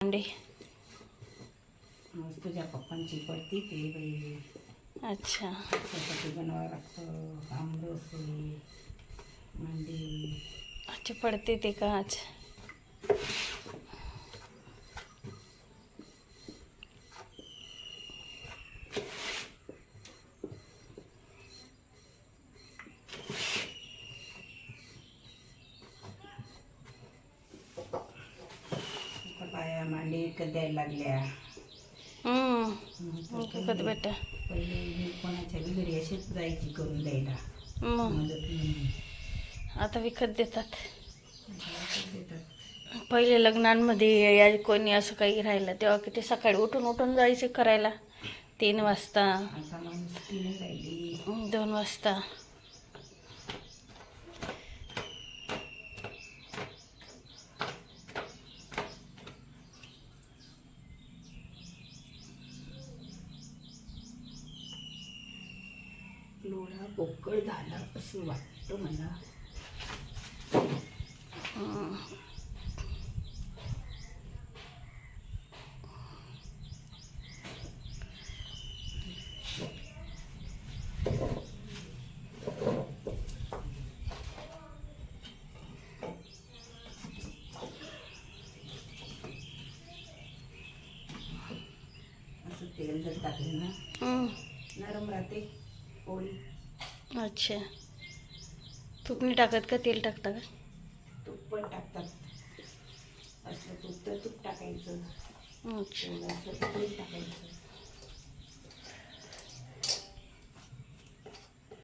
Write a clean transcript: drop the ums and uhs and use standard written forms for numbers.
अंडे आज तुझ्या पप्पांची पडती ते बाई अच्छा त्यासाठी बनवावं लागतं आमरस मांडे. अच्छा पडते ते का आज? बाया मांडे विकत द्यायला लागल्या. विकत बेटा पहिले मी कोणाच्या घरी अशीच जायची करून द्यायला मग मदत म्हणून. आता विकत देतात. विकत देतात. पहिले लग्नांमध्ये कोणी असं काही राहिलं तेव्हा किती सकाळी उठून उठून जायचे करायला 3 वाजता आता माणूस ती नाही राहिली. 2 वाजता. लोढा पोकळ झाला असं वाटतं मला. असं तेल जर टाकले ना नरम राहते पोळी. अच्छा तूप नाही टाकत का? तेल टाकता का? तूप पण टाकतात. असलं तूप तर तूप टाकायचं. अच्छा तेल असलं तर तेल टाकायचं.